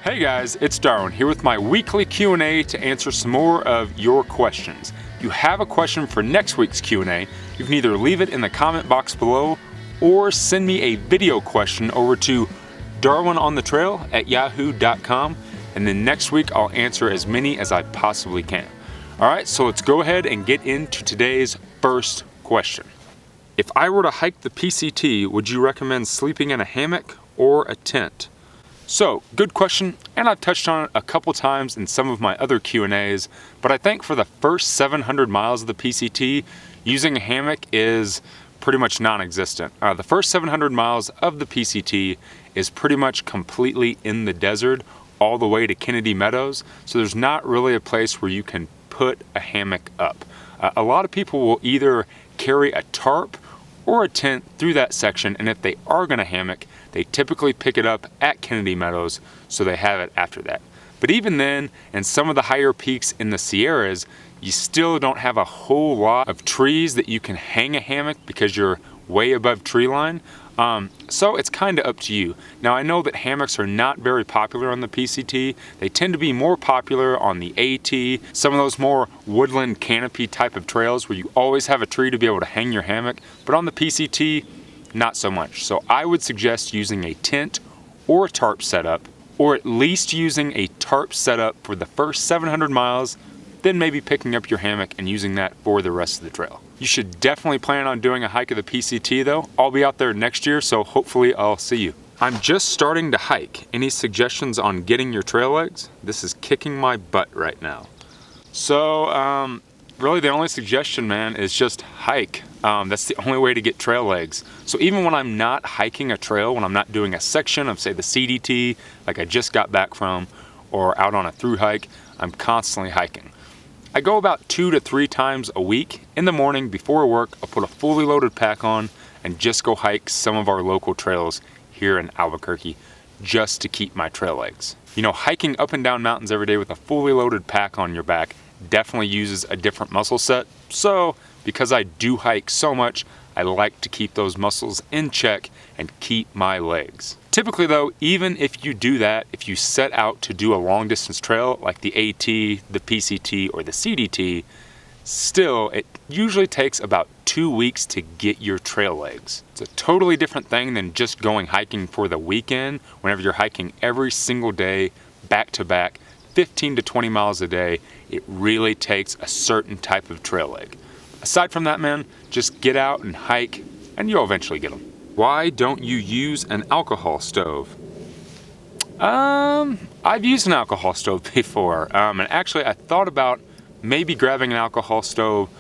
Hey guys, it's Darwin here with my weekly Q&A to answer some more of your questions. If you have a question for next week's Q&A, you can either leave it in the comment box below or send me a video question over to darwinonthetrail@yahoo.com, and then next week I'll answer as many as I possibly can. Alright, so let's go ahead and get into today's first question. If I were to hike the PCT, would you recommend sleeping in a hammock or a tent? So, good question, and I've touched on it a couple times in some of my other Q&As, but I think for the first 700 miles of the PCT, using a hammock is pretty much non-existent. The first 700 miles of the PCT is pretty much completely in the desert, all the way to Kennedy Meadows, so there's not really a place where you can put a hammock up. A lot of people will either carry a tarp or a tent through that section, and if they are going to hammock, they typically pick it up at Kennedy Meadows, so they have it after that. But even then, in some of the higher peaks in the Sierras, you still don't have a whole lot of trees that you can hang a hammock because you're way above tree line. So it's kind of up to you. Now I know that hammocks are not very popular on the PCT. They tend to be more popular on the AT, some of those more woodland canopy type of trails where you always have a tree to be able to hang your hammock, but on the PCT, not so much. So I would suggest using a tent or a tarp setup, or at least using a tarp setup for the first 700 miles, then maybe picking up your hammock and using that for the rest of the trail. You should definitely plan on doing a hike of the PCT though. I'll be out there next year, so hopefully I'll see you. I'm just starting to hike. Any suggestions on getting your trail legs? This is kicking my butt right now. So, really the only suggestion, man, is just hike. That's the only way to get trail legs. So even when I'm not hiking a trail, when I'm not doing a section of, say, the CDT, like I just got back from, or out on a through hike, I'm constantly hiking. I go about 2 to 3 times a week. In the morning before work, I'll put a fully loaded pack on and just go hike some of our local trails here in Albuquerque just to keep my trail legs. You know, hiking up and down mountains every day with a fully loaded pack on your back definitely uses a different muscle set. So because I do hike so much, I like to keep those muscles in check and keep my legs. Typically though, even if you do that, if you set out to do a long distance trail like the AT, the PCT, or the CDT, still, it usually takes about 2 weeks to get your trail legs. It's a totally different thing than just going hiking for the weekend. Whenever you're hiking every single day, back to back, 15 to 20 miles a day, it really takes a certain type of trail leg. Aside from that, man, just get out and hike and you'll eventually get them. Why don't you use an alcohol stove? I've used an alcohol stove before, and actually I thought about maybe grabbing an alcohol stove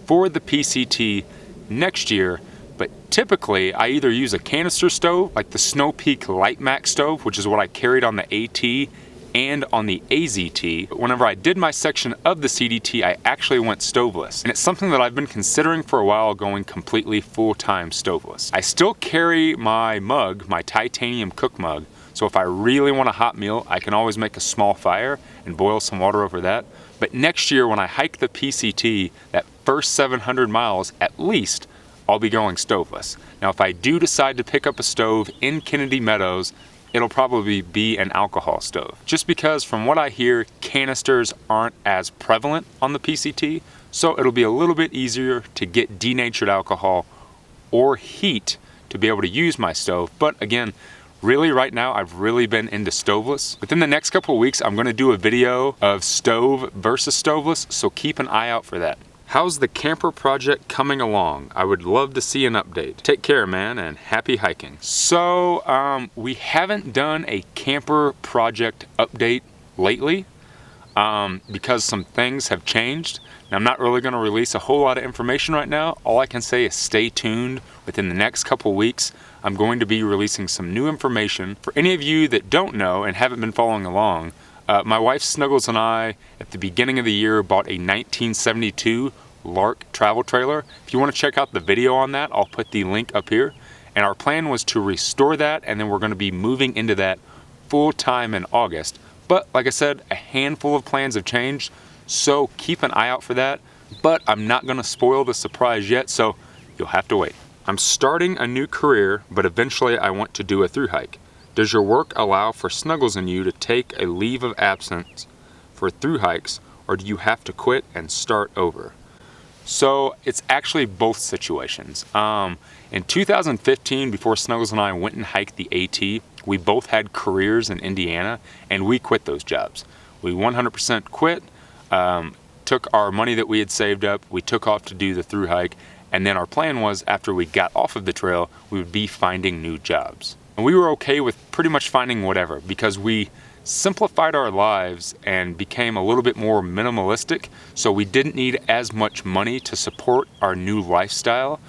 for the PCT next year, but typically I either use a canister stove, like the Snow Peak Light Max stove, which is what I carried on the AT and on the AZT. Whenever I did my section of the CDT, I actually went stoveless. And it's something that I've been considering for a while, going completely full-time stoveless. I still carry my mug, my titanium cook mug, so if I really want a hot meal, I can always make a small fire and boil some water over that. But next year when I hike the PCT, that first 700 miles at least, I'll be going stoveless. Now if I do decide to pick up a stove in Kennedy Meadows, it'll probably be an alcohol stove. Just because from what I hear, canisters aren't as prevalent on the PCT, so it'll be a little bit easier to get denatured alcohol or heat to be able to use my stove. But again, really right now I've really been into stoveless. Within the next couple of weeks, I'm gonna do a video of stove versus stoveless, so keep an eye out for that. How's the camper project coming along? I would love to see an update. Take care, man, and happy hiking. So, we haven't done a camper project update lately because some things have changed. Now, I'm not really gonna release a whole lot of information right now. All I can say is stay tuned. Within the next couple of weeks, I'm going to be releasing some new information. For any of you that don't know and haven't been following along, my wife Snuggles and I, at the beginning of the year, bought a 1972 Lark travel trailer. If you want to check out the video on that, I'll put the link up here. And our plan was to restore that, and then we're going to be moving into that full time in August. But like I said, a handful of plans have changed, so keep an eye out for that. But I'm not going to spoil the surprise yet, so you'll have to wait. I'm starting a new career, but eventually I want to do a through hike. Does your work allow for Snuggles and you to take a leave of absence for through hikes, or do you have to quit and start over? So it's actually both situations. In 2015, before Snuggles and I went and hiked the AT, we both had careers in Indiana, and we quit those jobs. We 100% quit, took our money that we had saved up, we took off to do the through hike, and then our plan was after we got off of the trail, we would be finding new jobs. And we were okay with pretty much finding whatever, because we simplified our lives and became a little bit more minimalistic, so we didn't need as much money to support our new lifestyle.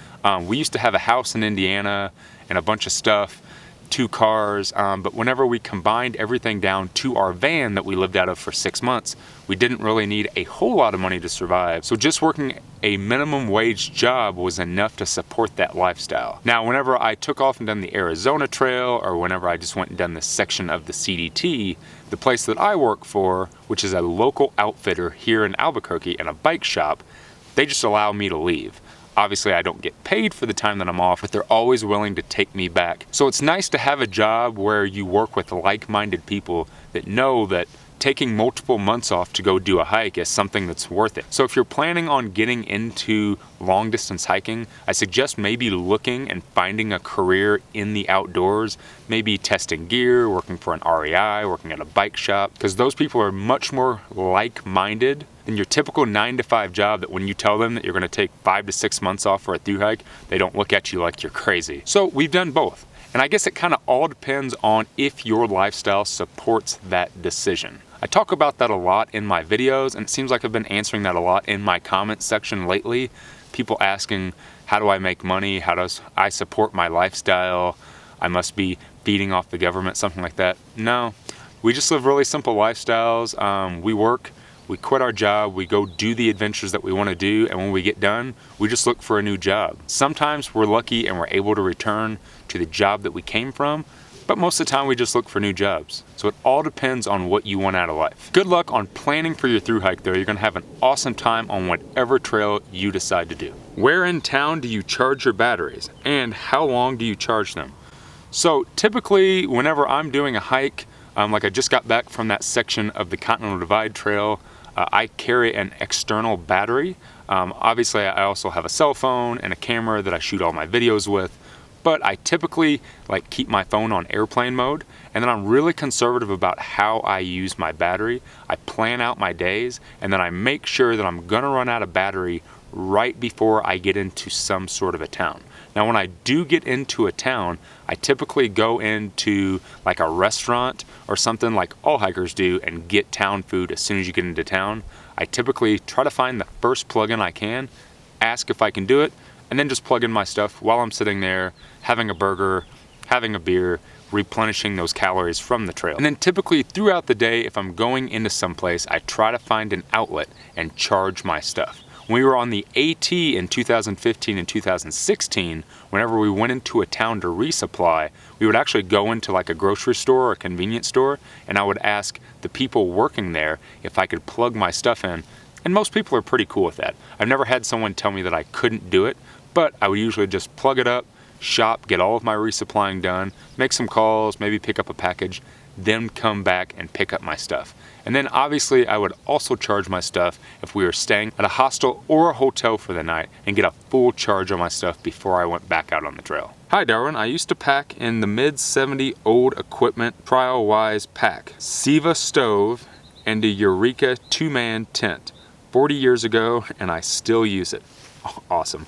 We used to have a house in Indiana and a bunch of stuff, 2 cars, but whenever we combined everything down to our van that we lived out of for 6 months, we didn't really need a whole lot of money to survive. So just working a minimum wage job was enough to support that lifestyle. Now, whenever I took off and done the Arizona Trail, or whenever I just went and done this section of the CDT, the place that I work for, which is a local outfitter here in Albuquerque and a bike shop, they just allow me to leave. Obviously, I don't get paid for the time that I'm off, but they're always willing to take me back. So it's nice to have a job where you work with like-minded people that know that taking multiple months off to go do a hike is something that's worth it. So if you're planning on getting into long distance hiking, I suggest maybe looking and finding a career in the outdoors, maybe testing gear, working for an REI, working at a bike shop, because those people are much more like-minded than your typical 9-to-5 job that when you tell them that you're gonna take 5 to 6 months off for a through hike, they don't look at you like you're crazy. So we've done both. And I guess it kind of all depends on if your lifestyle supports that decision. I talk about that a lot in my videos, and it seems like I've been answering that a lot in my comments section lately. People asking, how do I make money? How does I support my lifestyle? I must be feeding off the government, something like that. No, we just live really simple lifestyles. We work, we quit our job, we go do the adventures that we want to do, and when we get done, we just look for a new job. Sometimes we're lucky and we're able to return to the job that we came from, but most of the time we just look for new jobs. So it all depends on what you want out of life. Good luck on planning for your through hike though. You're gonna have an awesome time on whatever trail you decide to do. Where in town do you charge your batteries, and how long do you charge them? So typically whenever I'm doing a hike, like I just got back from that section of the Continental Divide Trail, I carry an external battery. Obviously I also have a cell phone and a camera that I shoot all my videos with, but I typically like keep my phone on airplane mode, and then I'm really conservative about how I use my battery. I plan out my days, and then I make sure that I'm gonna run out of battery right before I get into some sort of a town. Now when I do get into a town, I typically go into like a restaurant or something like all hikers do and get town food as soon as you get into town. I typically try to find the first plug-in I can, ask if I can do it, and then just plug in my stuff while I'm sitting there, having a burger, having a beer, replenishing those calories from the trail. And then typically throughout the day, if I'm going into someplace, I try to find an outlet and charge my stuff. When we were on the AT in 2015 and 2016, whenever we went into a town to resupply, we would actually go into like a grocery store or a convenience store, and I would ask the people working there if I could plug my stuff in. And most people are pretty cool with that. I've never had someone tell me that I couldn't do it, but I would usually just plug it up, shop, get all of my resupplying done, make some calls, maybe pick up a package, then come back and pick up my stuff. And then obviously I would also charge my stuff if we were staying at a hostel or a hotel for the night and get a full charge on my stuff before I went back out on the trail. Hi Darwin, I used to pack in the mid-70 old equipment trial-wise pack, Siva stove and a Eureka 2-man tent, 40 years ago, and I still use it. Awesome.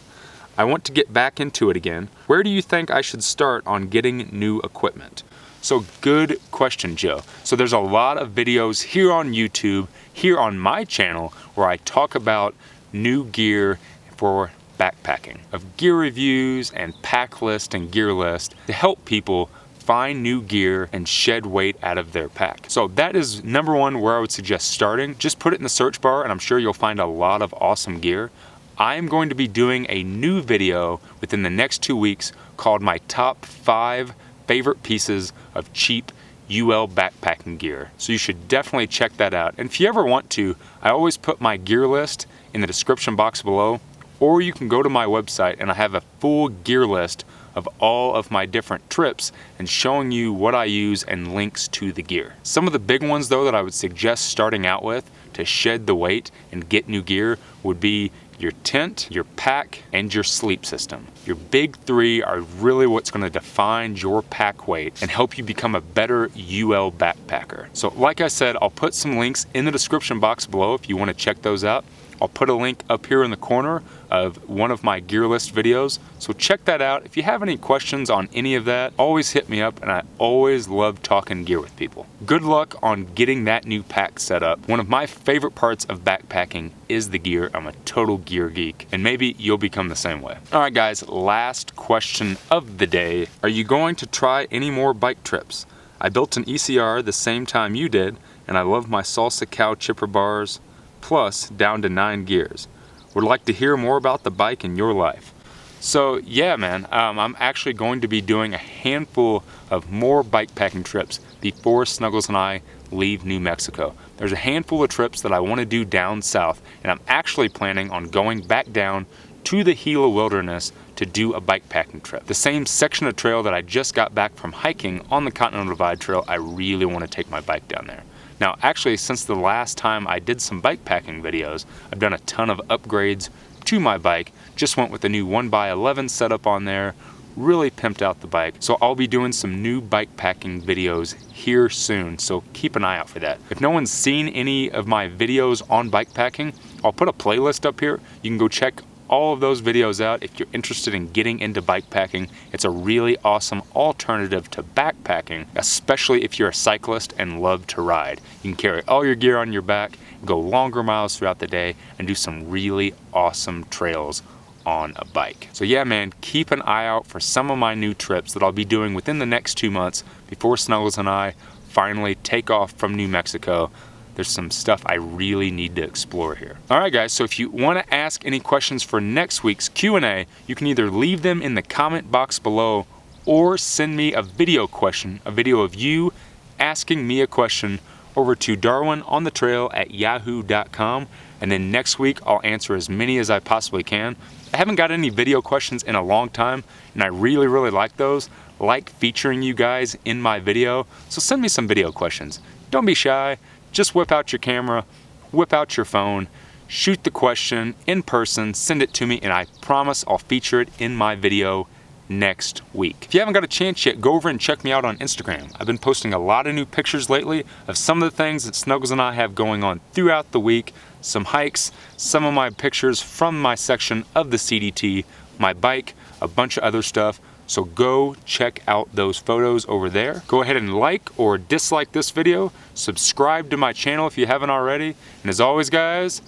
I want to get back into it again. Where do you think I should start on getting new equipment? So good question, Joe. So there's a lot of videos here on YouTube, here on my channel, where I talk about new gear for backpacking, of gear reviews and pack list and gear list to help people find new gear and shed weight out of their pack. So that is number one where I would suggest starting. Just put it in the search bar and I'm sure you'll find a lot of awesome gear. I am going to be doing a new video within the next 2 weeks called my top 5 favorite pieces of cheap UL backpacking gear. So you should definitely check that out. And if you ever want to, I always put my gear list in the description box below, or you can go to my website and I have a full gear list of all of my different trips and showing you what I use and links to the gear. Some of the big ones though that I would suggest starting out with to shed the weight and get new gear would be your tent, your pack, and your sleep system. Your big three are really what's going to define your pack weight and help you become a better UL backpacker. So like I said, I'll put some links in the description box below if you want to check those out. I'll put a link up here in the corner of one of my gear list videos, so check that out. If you have any questions on any of that, always hit me up, and I always love talking gear with people. Good luck on getting that new pack set up. One of my favorite parts of backpacking is the gear. I'm a total gear geek, and maybe you'll become the same way. All right guys, last question of the day. Are you going to try any more bike trips? I built an ECR the same time you did, and I love my Salsa Cow chipper bars, plus down to 9 gears. Would like to hear more about the bike in your life. So yeah man, I'm actually going to be doing a handful of more bike packing trips before Snuggles and I leave New Mexico. There's a handful of trips that I want to do down south, and I'm actually planning on going back down to the Gila Wilderness to do a bike packing trip. The same section of trail that I just got back from hiking on the Continental Divide Trail, I really want to take my bike down there. Now actually, since the last time I did some bike packing videos, I've done a ton of upgrades to my bike. Just went with the new 1x11 setup on there, really pimped out the bike. So I'll be doing some new bike packing videos here soon, so keep an eye out for that. If no one's seen any of my videos on bike packing, I'll put a playlist up here. You can go check all of those videos out if you're interested in getting into bike packing. It's a really awesome alternative to backpacking, especially if you're a cyclist and love to ride. You can carry all your gear on your back, go longer miles throughout the day, and do some really awesome trails on a bike. So yeah man, keep an eye out for some of my new trips that I'll be doing within the next 2 months before Snuggles and I finally take off from New Mexico. There's some stuff I really need to explore here. All right guys, so if you want to ask any questions for next week's Q&A, you can either leave them in the comment box below or send me a video question, a video of you asking me a question over to darwinonthetrail@yahoo.com, and then next week I'll answer as many as I possibly can. I haven't got any video questions in a long time, and I really like those. I like featuring you guys in my video, so send me some video questions. Don't be shy. Just whip out your camera, whip out your phone, shoot the question in person, send it to me, and I promise I'll feature it in my video next week. If you haven't got a chance yet, go over and check me out on Instagram. I've been posting a lot of new pictures lately of some of the things that Snuggles and I have going on throughout the week, some hikes, some of my pictures from my section of the CDT, my bike, a bunch of other stuff. So go check out those photos over there. Go ahead and like or dislike this video. Subscribe to my channel if you haven't already. And as always guys,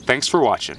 thanks for watching.